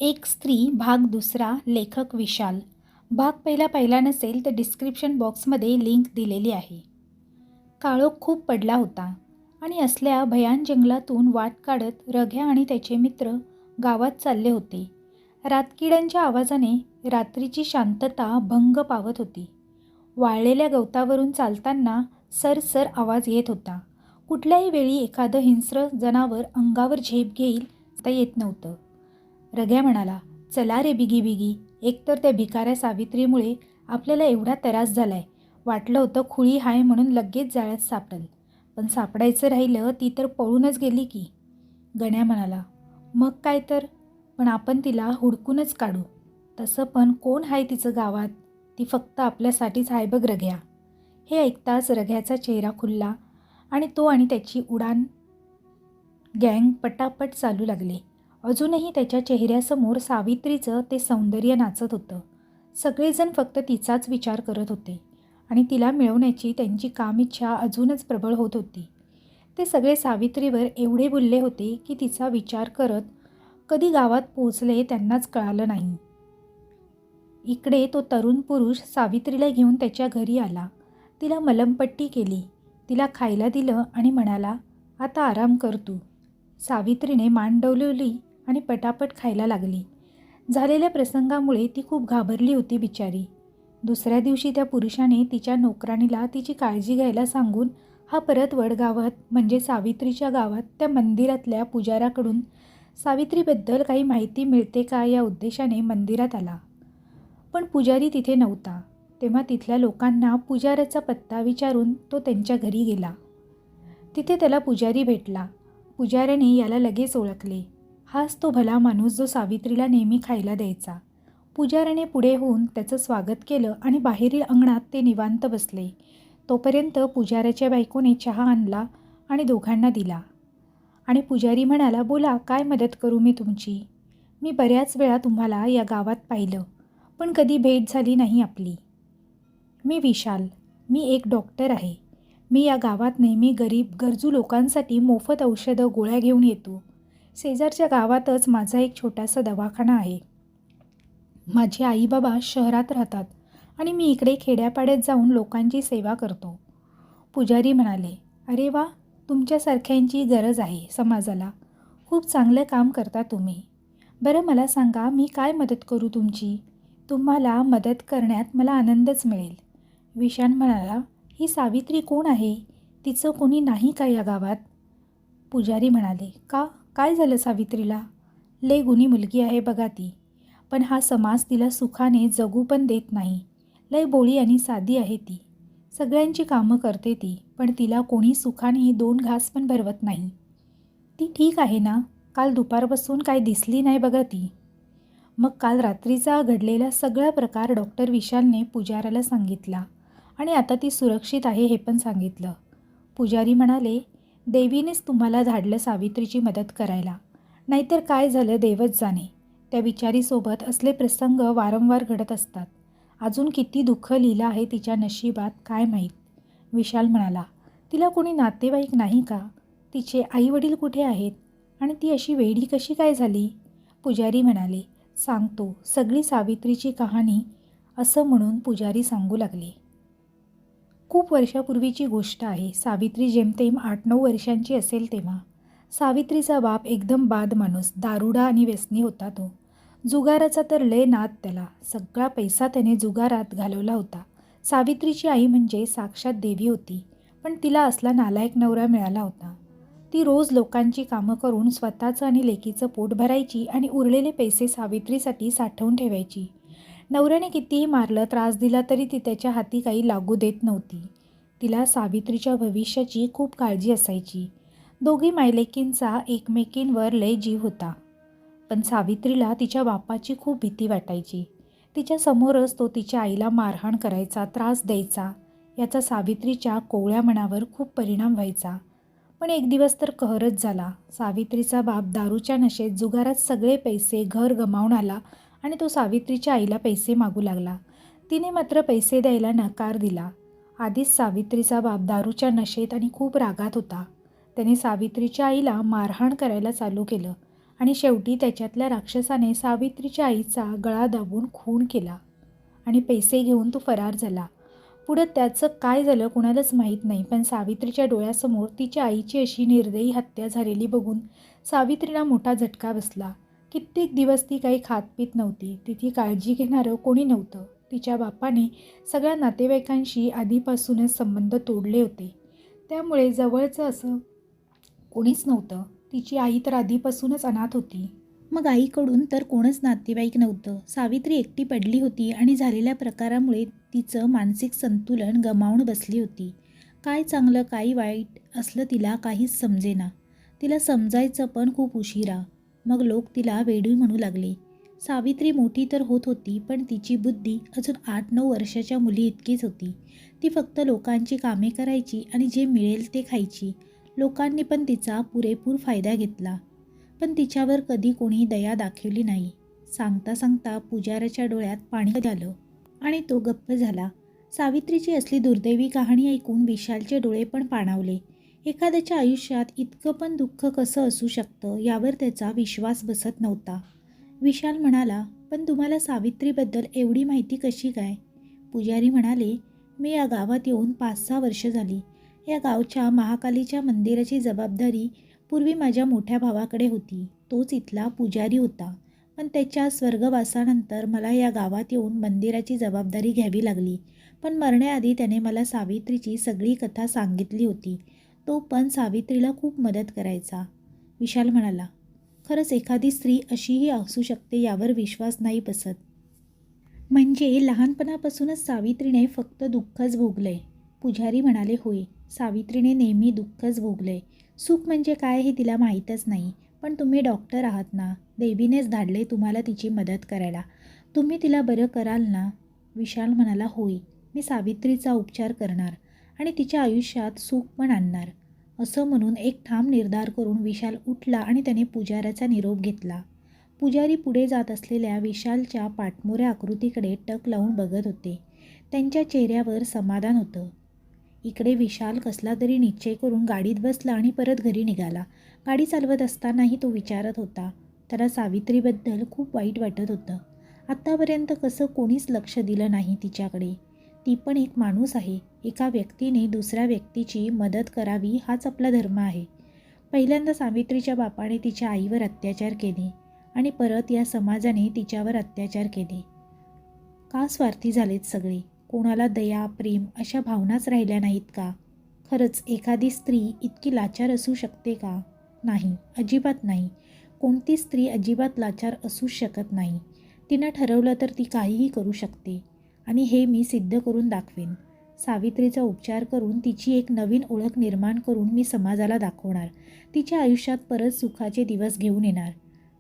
एक स्त्री भाग दुसरा. लेखक विशाल. भाग पहिला पाहिला नसेल तर डिस्क्रिप्शन बॉक्समध्ये लिंक दिलेली आहे. काळोख खूप पडला होता आणि असल्या भयान जंगलातून वाट काढत रघ्या आणि त्याचे मित्र गावात चालले होते. रातकिड्यांच्या आवाजाने रात्रीची शांतता भंग पावत होती. वाळलेल्या गवतावरून चालताना सरसर आवाज येत होता. कुठल्याही वेळी एखादं हिंस्र जनावर अंगावर झेप घेईल असता येत नव्हतं. रघ्या म्हणाला, चला रे बिगी बिगी. एकतर त्या भिकाऱ्या सावित्रीमुळे आपल्याला एवढा त्रास झालाय. वाटलं होतं खुळी हाय म्हणून लगेच जाळ्यात सापडल, पण सापडायचं राहिलं ती तर पळूनच गेली की. गण्या म्हणाला, मग काय तर, पण आपण तिला हुडकूनच काढू. तसं पण कोण हाय तिचं गावात? ती फक्त आपल्यासाठीच हाय बघ रघ्या. हे ऐकताच रघ्याचा चेहरा खुलला आणि तो आणि त्याची उडान गँग पटापट चालू लागले. अजूनही त्याच्या चेहऱ्यासमोर सावित्रीचं ते सौंदर्य नाचत होतं. सगळेजण फक्त तिचाच विचार करत होते आणि तिला मिळवण्याची त्यांची कामिच्छा अजूनच प्रबळ होत होती. ते सगळे सावित्रीवर एवढे भुलले होते की तिचा विचार करत कधी गावात पोचले त्यांनाच कळालं नाही. इकडे तो तरुण पुरुष सावित्रीला घेऊन त्याच्या घरी आला. तिला मलमपट्टी केली, तिला खायला दिलं आणि म्हणाला, आता आराम कर तू. सावित्रीने मान डोलवली आणि पटापट खायला लागली. झालेल्या प्रसंगामुळे ती खूप घाबरली होती बिचारी. दुसऱ्या दिवशी त्या पुरुषाने तिच्या नोकराणीला तिची काळजी घ्यायला सांगून हा परत वडगावात म्हणजे सावित्रीच्या गावात त्या मंदिरातल्या पुजाऱ्याकडून सावित्रीबद्दल काही माहिती मिळते का या उद्देशाने मंदिरात आला. पण पुजारी तिथे नव्हता. तेव्हा तिथल्या लोकांना पुजाऱ्याचा पत्ता विचारून तो त्यांच्या घरी गेला. तिथे त्याला पुजारी भेटला. पुजाऱ्याने याला लगेच ओळखले. हाच तो भला माणूस जो सावित्रीला नेहमी खायला द्यायचा. पुजाऱ्याने पुढे होऊन त्याचं स्वागत केलं आणि बाहेरील अंगणात ते निवांत बसले. तोपर्यंत पुजाऱ्याच्या बायकोने चहा आणला आणि दोघांना दिला. आणि पुजारी म्हणाला, बोला, काय मदत करू मी तुमची? मी बऱ्याच वेळा तुम्हाला या गावात पाहिलं, पण कधी भेट झाली नाही आपली. मी विशाल. मी एक डॉक्टर आहे. मी या गावात नेहमी गरीब गरजू लोकांसाठी मोफत औषधं गोळ्या घेऊन येतो. शेजारच्या गावातच माझा एक छोटासा दवाखाना आहे. माझे आई बाबा शहरात राहतात आणि मी इकडे खेड्यापाड्यात जाऊन लोकांची सेवा करतो. पुजारी म्हणाले, अरे वा, तुमच्यासारख्यांची गरज आहे समाजाला. खूप चांगलं काम करता तुम्ही. बरं मला सांगा, मी काय मदत करू तुमची? तुम्हाला मदत करण्यात मला आनंदच मिळेल. विशाल म्हणाला, ही सावित्री कोण आहे? तिचं कोणी नाही का या गावात? पुजारी म्हणाले, का, काय झालं सावित्रीला? लय गुणी मुलगी आहे बघा ती, पण हा समाज तिला सुखाने जगू पण देत नाही. लय बोळी आणि साधी आहे ती. सगळ्यांची कामं करते ती, पण तिला कोणी सुखाने 2 घास पण भरवत नाही. ती ठीक आहे ना? काल दुपारपासून काय दिसली नाही बघा ती. मग काल रात्रीचा घडलेला सगळा प्रकार डॉक्टर विशालने पुजाऱ्याला सांगितला आणि आता ती सुरक्षित आहे हे पण सांगितलं. पुजारी म्हणाले, देवीनेच तुम्हाला धाडलं सावित्रीची मदत करायला, नाहीतर काय झालं देवच जाणे. त्या बिचारीसोबत असले प्रसंग वारंवार घडत असतात. अजून किती दुःख लिहिलं आहे तिच्या नशिबात काय माहीत. विशाल म्हणाला, तिला कोणी नातेवाईक नाही का? तिचे आईवडील कुठे आहेत आणि ती अशी वेडी कशी काय झाली? पुजारी म्हणाले, सांगतो सगळी सावित्रीची कहाणी. असं म्हणून पुजारी सांगू लागले. खूप वर्षापूर्वीची गोष्ट आहे. सावित्री जेमतेम 8-9 वर्षांची असेल तेव्हा. सावित्रीचा बाप एकदम बाद माणूस, दारुडा आणि व्यसनी होता तो. जुगाराचा तर लय नाद त्याला. सगळा पैसा त्याने जुगारात घालवला होता. सावित्रीची आई म्हणजे साक्षात देवी होती, पण तिला असला नालायक नवरा मिळाला होता. ती रोज लोकांची कामं करून स्वतःचं आणि लेकीचं पोट भरायची आणि उरलेले पैसे सावित्रीसाठी साठवून ठेवायची. नवऱ्याने कितीही मारलं, त्रास दिला तरी ती त्याच्या हाती काही लागू देत नव्हती. तिला सावित्रीच्या भविष्याची खूप काळजी असायची. दोघी मायलेकींचा एकमेकींवर लय जीव होता, पण सावित्रीला तिच्या बापाची खूप भीती वाटायची. तिच्या समोरच तो तिच्या आईला मारहाण करायचा, त्रास द्यायचा. याचा सावित्रीच्या कोवळ्या मनावर खूप परिणाम व्हायचा. पण एक दिवस तर कहरच झाला. सावित्रीचा बाप दारूच्या नशेत जुगारात सगळे पैसे, घर गमावून आला आणि तो सावित्रीच्या आईला पैसे मागू लागला. तिने मात्र पैसे द्यायला नकार दिला. आधीच सावित्रीचा बाप दारूच्या नशेत आणि खूप रागात होता. त्याने सावित्रीच्या आईला मारहाण करायला चालू केलं आणि शेवटी त्याच्यातल्या राक्षसाने सावित्रीच्या आईचा गळा दाबून खून केला आणि पैसे घेऊन तो फरार झाला. पुढं त्याचं काय झालं कुणालाच माहीत नाही, पण सावित्रीच्या डोळ्यासमोर तिच्या आईची अशी निर्दयी हत्या झालेली बघून सावित्रीला मोठा झटका बसला. कित्येक दिवस ती काही खात पीत नव्हती. तिची काळजी घेणारं कोणी नव्हतं. तिच्या बापाने सगळ्या नातेवाईकांशी आधीपासूनच संबंध तोडले होते, त्यामुळे जवळचं असं कोणीच नव्हतं. तिची आई तर आधीपासूनच अनाथ होती. मग आईकडून तर कोणच नातेवाईक नव्हतं. सावित्री एकटी पडली होती आणि झालेल्या प्रकारामुळे तिचं मानसिक संतुलन गमावून बसली होती. काय चांगलं काय वाईट असलं तिला काहीच समजेना. तिला समजायचं पण खूप उशिरा. मग लोक तिला वेडी म्हणू लागले. सावित्री मोठी तर होत होती, पण तिची बुद्धी अजून 8-9 वर्षाच्या मुली इतकीच होती. ती फक्त लोकांची कामे करायची आणि जे मिळेल ते खायची. लोकांनी पण तिचा पुरेपूर फायदा घेतला, पण तिच्यावर कधी कोणी दया दाखवली नाही. सांगता सांगता पुजाऱ्याच्या डोळ्यात पाणी आलं आणि तो गप्प झाला. सावित्रीची असली दुर्दैवी कहाणी ऐकून विशालचे डोळे पण पाणावले. एखाद्याच्या आयुष्यात इतकं पण दुःख कसं असू शकतं यावर त्याचा विश्वास बसत नव्हता. विशाल म्हणाला, पण तुम्हाला सावित्रीबद्दल एवढी माहिती कशी काय? पुजारी म्हणाले, मी या गावात येऊन 5-6 वर्ष झाली. या गावच्या महाकालीच्या मंदिराची जबाबदारी पूर्वी माझ्या मोठ्या भावाकडे होती. तोच इथला पुजारी होता, पण त्याच्या स्वर्गवासानंतर मला या गावात येऊन मंदिराची जबाबदारी घ्यावी लागली. पण मरण्याआधी त्याने मला सावित्रीची सगळी कथा सांगितली होती. तो पण सावित्रीला खूप मदत करायचा. विशाल म्हणाला, खरंच एखादी स्त्री अशीही असू शकते यावर विश्वास नाही बसत. म्हणजे लहानपणापासूनच सावित्रीने फक्त दुःखच भोगलंय? पुजारी म्हणाले, होय, सावित्रीने नेहमी दुःखच भोगलंय. सुख म्हणजे काय हे तिला माहीतच नाही. पण तुम्ही डॉक्टर आहात ना, देवीनेच धाडले तुम्हाला तिची मदत करायला. तुम्ही तिला बरं कराल ना? विशाल म्हणाला, होय, मी सावित्रीचा उपचार करणार आणि तिच्या आयुष्यात सुख पण आणणार. असं म्हणून एक ठाम निर्धार करून विशाल उठला आणि त्याने पुजाऱ्याचा निरोप घेतला. पुजारी पुढे जात असलेल्या विशालच्या पाठमोऱ्या आकृतीकडे टक लावून बघत होते. त्यांच्या चेहऱ्यावर समाधान होतं. इकडे विशाल कसला तरी निश्चय करून गाडीत बसला आणि परत घरी निघाला. गाडी चालवत असतानाही तो विचारत होता. त्याला सावित्रीबद्दल खूप वाईट वाटत होतं. आत्तापर्यंत कसं कोणीच लक्ष दिलं नाही तिच्याकडे. ती पण एक माणूस आहे. एका व्यक्तीने दुसऱ्या व्यक्तीची मदत करावी हाच आपला धर्म आहे. पहिल्यांदा सावित्रीच्या बापाने तिच्या आईवर अत्याचार केले आणि परत या समाजाने तिच्यावर अत्याचार केले. का स्वार्थी झालेत सगळे? कोणाला दया प्रेम अशा भावनाच राहिल्या नाहीत का? खरंच एखादी स्त्री इतकी लाचार असू शकते का? नाही, अजिबात नाही. कोणती स्त्री अजिबात लाचार असूच शकत नाही. तिनं ठरवलं तर ती काहीही करू शकते आणि हे मी सिद्ध करून दाखवेन. सावित्रीचा उपचार करून तिची एक नवीन ओळख निर्माण करून मी समाजाला दाखवणार. तिच्या आयुष्यात परत सुखाचे दिवस घेऊन येणार.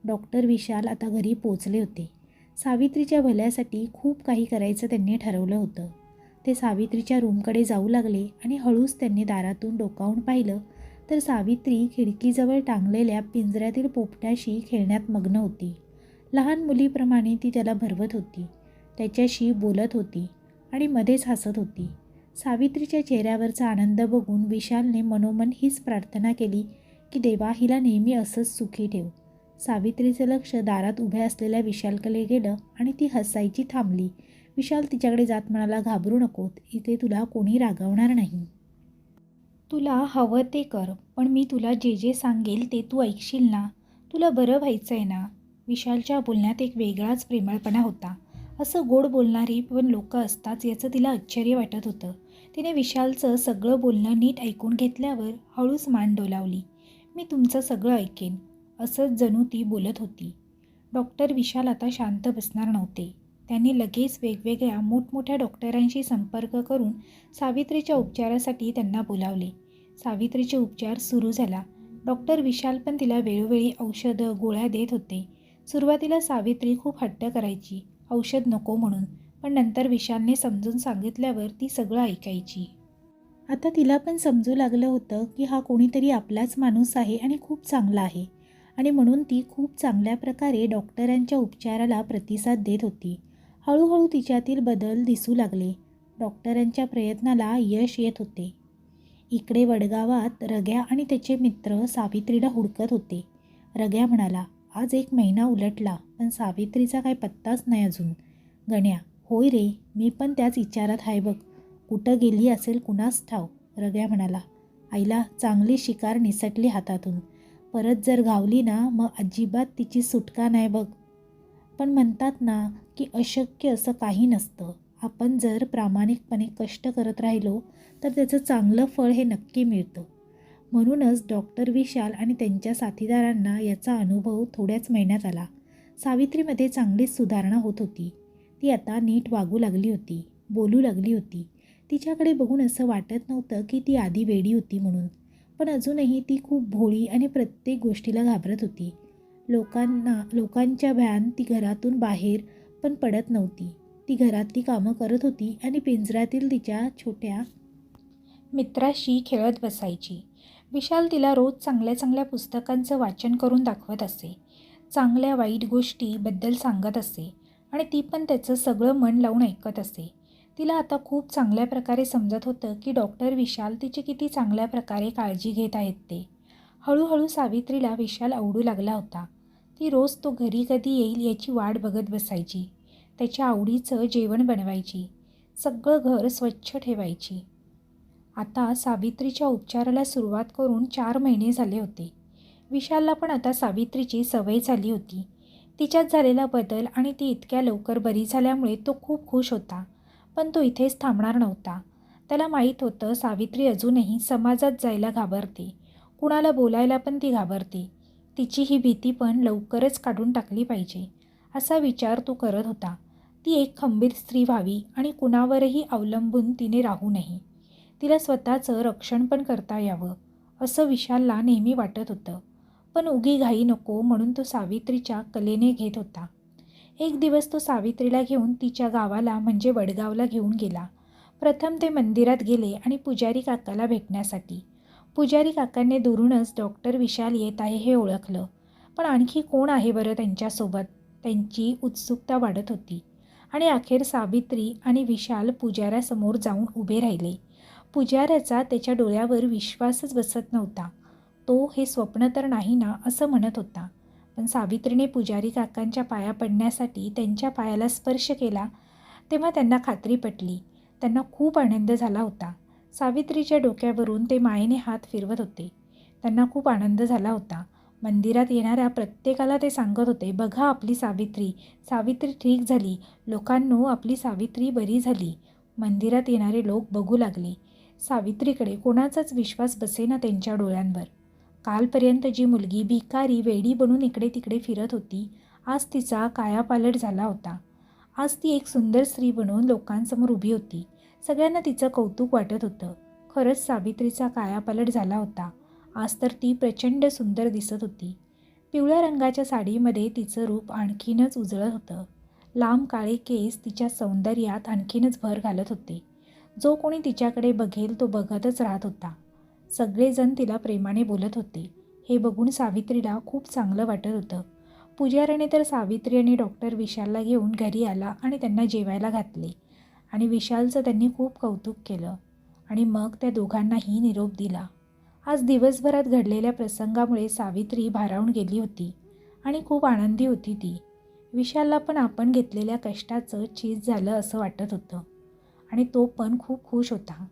डॉक्टर विशाल आता घरी पोचले होते. सावित्रीच्या भल्यासाठी खूप काही करायचं त्यांनी ठरवलं होतं. ते सावित्रीच्या रूमकडे जाऊ लागले आणि हळूच त्यांनी दारातून डोकावून पाहिलं तर सावित्री खिडकीजवळ टांगलेल्या पिंजऱ्यातील पोपट्याशी खेळण्यात मग्न होती. लहान मुलीप्रमाणे ती त्याला भरवत होती, त्याच्याशी बोलत होती आणि मध्येच हसत होती. सावित्रीच्या चेहऱ्यावरचा आनंद बघून विशालने मनोमन हीच प्रार्थना केली की देवा, हिला नेहमी असंच सुखी ठेव. सावित्रीचं लक्ष दारात उभ्या असलेल्या विशालकडे गेलं आणि ती हसायची थांबली. विशाल तिच्याकडे जात म्हणाला, घाबरू नकोत, इथे तुला कोणी रागावणार नाही. तुला हवं ते कर, पण मी तुला जे जे सांगेल ते तू ऐकशील ना? तुला बरं व्हायचं आहे ना? विशालच्या बोलण्यात एक वेगळाच प्रेमळपणा होता. असं गोड बोलणारी पण लोक असतात याचं तिला आश्चर्य वाटत होतं. तिने विशालचं सगळं बोलणं नीट ऐकून घेतल्यावर हळूच मान डोलावली. मी तुमचं सगळं ऐकेन, असंच जणू ती बोलत होती. डॉक्टर विशाल आता शांत बसणार नव्हते. त्यांनी लगेच वेगवेगळ्या मोठमोठ्या डॉक्टरांशी संपर्क करून सावित्रीच्या उपचारासाठी त्यांना बोलावले. सावित्रीचे उपचार सुरू झाला. डॉक्टर विशाल पण तिला वेळोवेळी औषधं गोळ्या देत होते. सुरुवातीला सावित्री खूप हट्ट करायची, औषध नको म्हणून, पण नंतर विशालने समजून सांगितल्यावर ती सगळं ऐकायची. आता तिला पण समजू लागलं होतं की हा कोणीतरी आपलाच माणूस आहे आणि खूप चांगला आहे, आणि म्हणून ती खूप चांगल्या प्रकारे डॉक्टरांच्या उपचाराला प्रतिसाद देत होती. हळूहळू तिच्यातील बदल दिसू लागले. डॉक्टरांच्या प्रयत्नाला यश येत होते. इकडे वडगावात रग्या आणि त्याचे मित्र सावित्रीला हुडकत होते. रग्या म्हणाला, आज 1 महिना उलटला पण सावित्रीचा काय पत्ताच नाही अजून. गण्या: होय रे, मी पण त्याच विचारात आहे बघ. कुठं गेली असेल कुणास ठाव. रग्या म्हणाला: आईला चांगली शिकार निसटली हातातून. परत जर गावली ना मग अजिबात तिची सुटका नाही बघ. पण म्हणतात ना की अशक्य असं काही नसतं. आपण जर प्रामाणिकपणे कष्ट करत राहिलो तर त्याचं चांगलं फळ हे नक्की मिळतं. म्हणूनच डॉक्टर विशाल आणि त्यांच्या साथीदारांना याचा अनुभव थोड्याच महिन्यात आला. सावित्रीमध्ये चांगलीच सुधारणा होत होती. ती आता नीट वागू लागली होती, बोलू लागली होती. तिच्याकडे बघून असं वाटत नव्हतं की ती आधी वेडी होती म्हणून. पण अजूनही ती खूप भोळी आणि प्रत्येक गोष्टीला घाबरत होती. लोकांच्या भयान ती घरातून बाहेर पण पडत नव्हती. ती घरातली कामं करत होती आणि पिंजऱ्यातील तिच्या छोट्या मित्राशी खेळत बसायची. विशाल तिला रोज चांगल्या चांगल्या पुस्तकांचं वाचन करून दाखवत असे. चांगल्या वाईट गोष्टीबद्दल सांगत असे आणि ती पण त्याचं सगळं मन लावून ऐकत असे. तिला आता खूप चांगल्या प्रकारे समजत होतं की डॉक्टर विशाल तिची किती चांगल्या प्रकारे काळजी घेत आहेत ते. हळूहळू सावित्रीला विशाल आवडू लागला होता. ती रोज तो घरी कधी येईल याची वाट बघत बसायची. त्याच्या आवडीचं जेवण बनवायची. सगळं घर स्वच्छ ठेवायची. आता सावित्रीच्या उपचाराला सुरुवात करून 4 महिने झाले होते. विशालला पण आता सावित्रीची सवय झाली होती. तिच्यात झालेला बदल आणि ती इतक्या लवकर बरी झाल्यामुळे तो खूप खुश होता. पण तो इथेच थांबणार नव्हता. त्याला माहीत होतं सावित्री अजूनही समाजात जायला घाबरते. कुणाला बोलायला पण ती घाबरते. तिची ही भीती पण लवकरच काढून टाकली पाहिजे असा विचार तो करत होता. ती एक खंबीर स्त्री व्हावी आणि कुणावरही अवलंबून तिने राहू नये. तिला स्वतःचं रक्षण पण करता यावं असं विशालला नेहमी वाटत होतं. पण उगी घाई नको म्हणून तो सावित्रीच्या कलेने घेत होता. एक दिवस तो सावित्रीला घेऊन तिच्या गावाला म्हणजे वडगावला घेऊन गेला. प्रथम ते मंदिरात गेले आणि पुजारी काकाला भेटण्यासाठी. पुजारी काकांनी दुरूनच डॉक्टर विशाल येत आहे हे ओळखलं. पण आणखी कोण आहे बरं त्यांच्यासोबत, त्यांची उत्सुकता वाढत होती. आणि अखेर सावित्री आणि विशाल पुजाऱ्यासमोर जाऊन उभे राहिले. पुजाऱ्याचा त्याच्या डोळ्यावर विश्वासच बसत नव्हता. तो हे स्वप्न तर नाही ना असं म्हणत होता. पण सावित्रीने पुजारी काकांच्या पाया पडण्यासाठी त्यांच्या पायाला स्पर्श केला तेव्हा त्यांना खात्री पटली. त्यांना खूप आनंद झाला होता. सावित्रीच्या डोक्यावरून ते मायेने हात फिरवत होते. त्यांना खूप आनंद झाला होता. मंदिरात येणाऱ्या प्रत्येकाला ते सांगत होते, बघा आपली सावित्री, सावित्री ठीक झाली. लोकांनो, आपली सावित्री बरी झाली. मंदिरात येणारे लोक बघू लागले. सावित्रीकडे कोणाचाच विश्वास बसेना त्यांच्या डोळ्यांवर. कालपर्यंत जी मुलगी भिकारी वेडी बनून इकडे तिकडे फिरत होती, आज तिचा कायापालट झाला होता. आज ती एक सुंदर स्त्री बनून लोकांसमोर उभी होती. सगळ्यांना तिचं कौतुक वाटत होतं. खरंच सावित्रीचा कायापालट झाला होता. आज तर ती प्रचंड सुंदर दिसत होती. पिवळ्या रंगाच्या साडीमध्ये तिचं रूप आणखीनच उजळत होतं. लांब काळे केस तिच्या सौंदर्यात आणखीनच भर घालत होते. जो कोणी तिच्याकडे बघेल तो बघतच राहत होता. सगळेजण तिला प्रेमाने बोलत होते. हे बघून सावित्रीला खूप चांगलं वाटत होतं. पुजाऱ्याने तर सावित्री आणि डॉक्टर विशालला घेऊन घरी आला आणि त्यांना जेवायला घातले आणि विशालचं त्यांनी खूप कौतुक केलं आणि मग त्या दोघांनाही निरोप दिला. आज दिवसभरात घडलेल्या प्रसंगामुळे सावित्री भारावून गेली होती आणि खूप आनंदी होती ती. विशालला पण आपण घेतलेल्या कष्टाचं चीज झालं असं वाटत होतं आणि तो पण खूप खुश होता.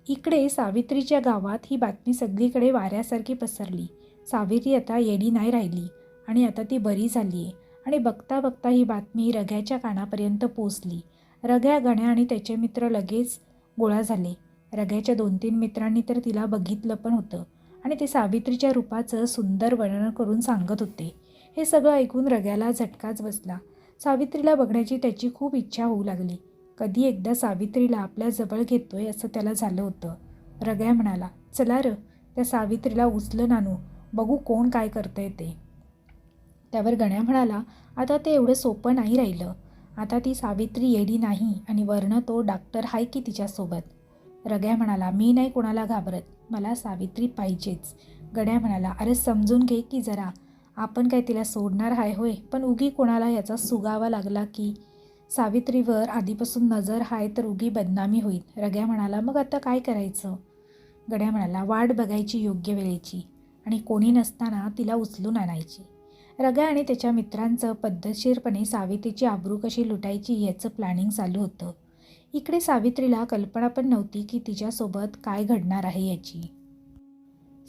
इकडे सावित्रीच्या गावात ही बातमी सगळीकडे वाऱ्यासारखी पसरली. सावित्री आता येडी नाही राहिली आणि आता ती बरी झाली आहे. आणि बघता बघता ही बातमी रग्याच्या कानापर्यंत पोचली. रग्या, गण्या आणि त्याचे मित्र लगेच गोळा झाले. रग्याच्या 2-3 मित्रांनी तर तिला बघितलं पण होतं आणि ते सावित्रीच्या रूपाचं सुंदर वर्णन करून सांगत होते. हे सगळं ऐकून रग्याला झटकाच बसला. सावित्रीला बघण्याची त्याची खूप इच्छा होऊ लागली. कधी एकदा सावित्रीला आपल्या जवळ घेतोय असं त्याला झालं होतं. रग्या म्हणाला, चला र, त्या सावित्रीला उचलून आणू, बघू कोण काय करतंय ते. त्यावर गण्या म्हणाला, आता ते एवढं सोपं नाही राहिलं. आता ती सावित्री येडी नाही आणि वर्ण तो डॉक्टर आहे की तिच्यासोबत. रग्या म्हणाला, मी नाही कोणाला घाबरत, मला सावित्री पाहिजेच. गण्या म्हणाला, अरे समजून घे की जरा, आपण काय तिला सोडणार आहे होय, पण उगी कोणाला याचा सुगावा लागला की सावित्रीवर आधीपासून नजर आहे तर उगी बदनामी होईल. रग्या म्हणाला, मग आता काय करायचं. गड्या म्हणाला, वाट बघायची योग्य वेळेची आणि कोणी नसताना तिला उचलून आणायची. रग्या आणि त्याच्या मित्रांचं पद्धतशीरपणे सावित्रीची आबरू कशी लुटायची याचं प्लॅनिंग चालू होतं. इकडे सावित्रीला कल्पना पण नव्हती की तिच्यासोबत काय घडणार आहे याची.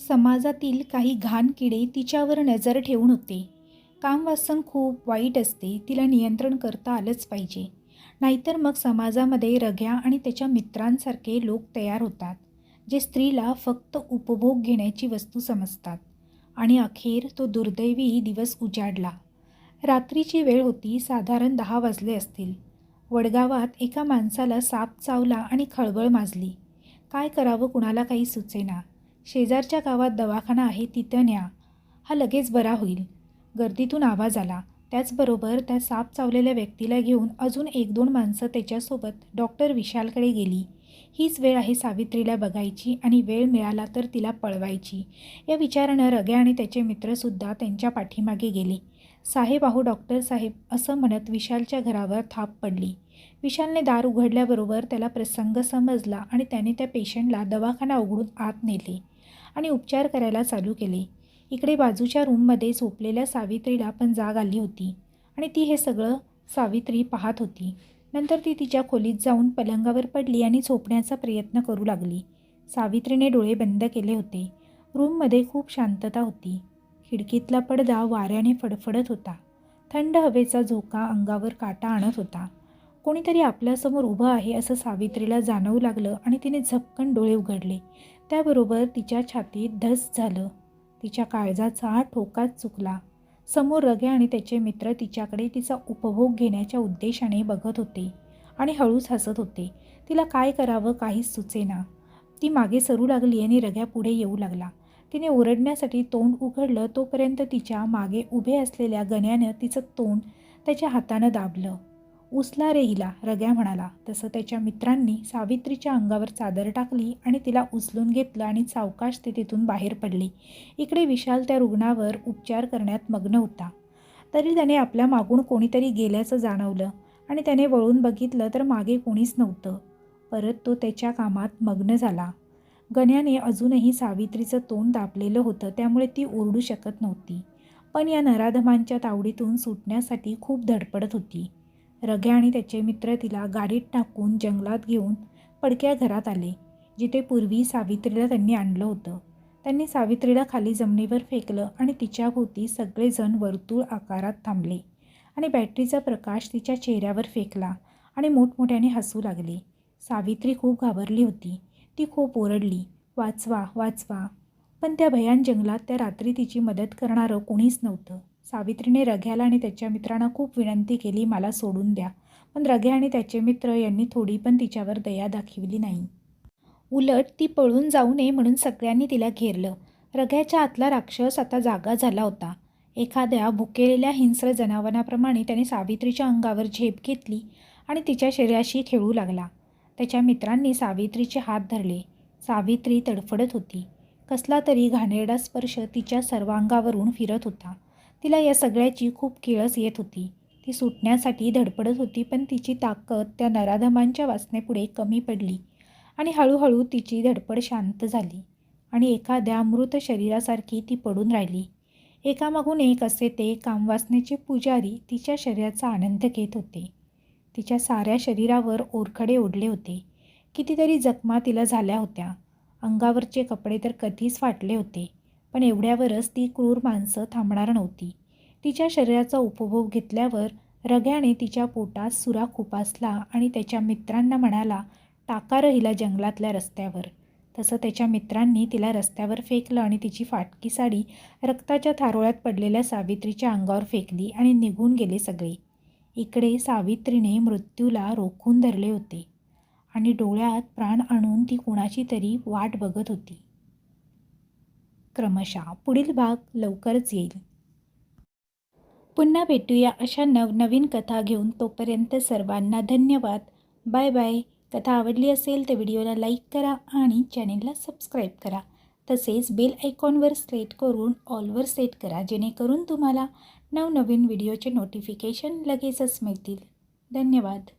समाजातील काही घाण किडे तिच्यावर नजर ठेवून होते. कामवासन खूप वाईट असते, तिला नियंत्रण करता आलंच पाहिजे. नाहीतर मग समाजामध्ये रग्या आणि त्याच्या मित्रांसारखे लोक तयार होतात, जे स्त्रीला फक्त उपभोग घेण्याची वस्तू समजतात. आणि अखेर तो दुर्दैवी दिवस उजाडला. रात्रीची वेळ होती, साधारण 10 वाजले असतील. वडगावात एका माणसाला साप चावला आणि खळबळ माजली. काय करावं कुणाला काही सुचेना. शेजारच्या गावात दवाखाना आहे, तिथं न्या, हा लगेच बरा होईल. गर्दीतून आवाज आला. त्याचबरोबर त्या साप चावलेल्या व्यक्तीला घेऊन अजून 1-2 माणसं त्याच्यासोबत डॉक्टर विशालकडे गेली. हीच वेळ आहे सावित्रीला बघायची आणि वेळ मिळाला तर तिला पळवायची, या विचारानं रग्या आणि त्याचे मित्रसुद्धा त्यांच्या पाठीमागे गेले. साहेब आहो डॉक्टर साहेब, असं म्हणत विशालच्या घरावर थाप पडली. विशालने दार उघडल्याबरोबर त्याला प्रसंग समजला आणि त्याने त्या पेशंटला दवाखाना उघडून आत नेले आणि उपचार करायला चालू केले. इकडे बाजूच्या रूममध्ये झोपलेल्या सावित्रीला पण जाग आली होती आणि ती हे सगळं सावित्री पाहत होती. नंतर ती तिच्या खोलीत जाऊन पलंगावर पडली आणि झोपण्याचा प्रयत्न करू लागली. सावित्रीने डोळे बंद केले होते. रूममध्ये खूप शांतता होती. खिडकीतला पडदा वाऱ्याने फडफडत होता. थंड हवेचा झोका अंगावर काटा आणत होता. कोणीतरी आपल्यासमोर उभं आहे असं सावित्रीला जाणवू लागलं आणि तिने झपकन डोळे उघडले. त्याबरोबर तिच्या छातीत धस झालं. तिच्या काळजाचा ठोकाच चुकला. समोर रग्या आणि त्याचे मित्र तिच्याकडे तिचा उपभोग घेण्याच्या उद्देशाने बघत होते आणि हळूच हसत होते. तिला काय करावं काहीच सुचेना. ती मागे सरू लागली आणि रग्या पुढे येऊ लागला. तिने ओरडण्यासाठी तोंड उघडलं तोपर्यंत तिच्या मागे उभे असलेल्या गण्यानं तिचं तोंड त्याच्या हातानं दाबलं. उचला रे हिला, रग्या म्हणाला. तसं त्याच्या मित्रांनी सावित्रीच्या अंगावर चादर टाकली आणि तिला उचलून घेतलं आणि सावकाश ते तिथून बाहेर पडले. इकडे विशाल त्या रुग्णावर उपचार करण्यात मग्न होता. तरी त्याने आपल्या मागून कोणीतरी गेल्याचं जाणवलं आणि त्याने वळून बघितलं तर मागे कोणीच नव्हतं. परत तो त्याच्या कामात मग्न झाला. गण्याने अजूनही सावित्रीचं तोंड दाबलेलं होतं, त्यामुळे ती ओरडू शकत नव्हती. पण या नराधमांच्या तावडीतून सुटण्यासाठी खूप धडपडत होती. रग्या आणि त्याचे मित्र तिला गाडीत टाकून जंगलात घेऊन पडक्या घरात आले, जिथे पूर्वी सावित्रीला त्यांनी आणलं होतं. त्यांनी सावित्रीला खाली जमिनीवर फेकलं आणि तिच्याभोवती सगळेजण वर्तुळ आकारात थांबले आणि बॅटरीचा प्रकाश तिच्या चेहऱ्यावर फेकला आणि मोठमोठ्याने हसू लागले. सावित्री खूप घाबरली होती. ती खूप ओरडली, वाचवा वाचवा. पण त्या भयान जंगलात त्या रात्री तिची मदत करणारं कोणीच नव्हतं. सावित्रीने रग्याला आणि त्याच्या मित्रांना खूप विनंती केली, मला सोडून द्या. पण रग्या आणि त्याचे मित्र यांनी थोडी पण तिच्यावर दया दाखविली नाही. उलट ती पळून जाऊ नये म्हणून सगळ्यांनी तिला घेरलं. रग्याच्या आतला राक्षस आता जागा झाला होता. एखाद्या भुकेलेल्या हिंस्र जनावराप्रमाणे त्याने सावित्रीच्या अंगावर झेप घेतली आणि तिच्या शरीराशी खेळू लागला. त्याच्या मित्रांनी सावित्रीचे हात धरले. सावित्री तडफडत होती. कसला तरी घाणेरडा स्पर्श तिच्या सर्वांगावरून फिरत होता. तिला या सगळ्याची खूप किळस येत होती. ती सुटण्यासाठी धडपडत होती, पण तिची ताकद त्या नराधमांच्या वासनेपुढे कमी पडली आणि हळूहळू तिची धडपड शांत झाली आणि एखाद्या मृत शरीरासारखी ती पडून राहिली. एकामागून एक असे ते कामवासनेचे पुजारी तिच्या शरीराचा आनंद घेत होते. तिच्या साऱ्या शरीरावर ओरखडे ओढले होते. कितीतरी जखमा तिला झाल्या होत्या. अंगावरचे कपडे तर कधीच फाटले होते. पण एवढ्यावरच ती क्रूर माणसं थांबणार नव्हती. तिच्या शरीराचा उपभोग घेतल्यावर रग्याने तिच्या पोटात सुरा खुपासला आणि त्याच्या मित्रांना म्हणाला, टाका रं हिला जंगलातल्या रस्त्यावर. तसं त्याच्या मित्रांनी तिला रस्त्यावर फेकलं आणि तिची फाटकी साडी रक्ताच्या थारोळ्यात पडलेल्या सावित्रीच्या अंगावर फेकली आणि निघून गेले सगळे. इकडे सावित्रीने मृत्यूला रोखून धरले होते आणि डोळ्यात प्राण आणून ती कोणाची तरी वाट बघत होती. क्रमशः पुढील भाग लवकरच येईल. पुन्हा भेटूया अशा नवनवीन कथा घेऊन. तोपर्यंत सर्वांना धन्यवाद. Bye bye. कथा आवडली असेल तर व्हिडिओला लाईक करा आणि चॅनेलला सबस्क्राईब करा. तसेच बेल आयकॉनवर सेट करून ऑलवर सेट करा, जेणेकरून तुम्हाला नवनवीन व्हिडिओचे नोटिफिकेशन लगेचच मिळतील. धन्यवाद.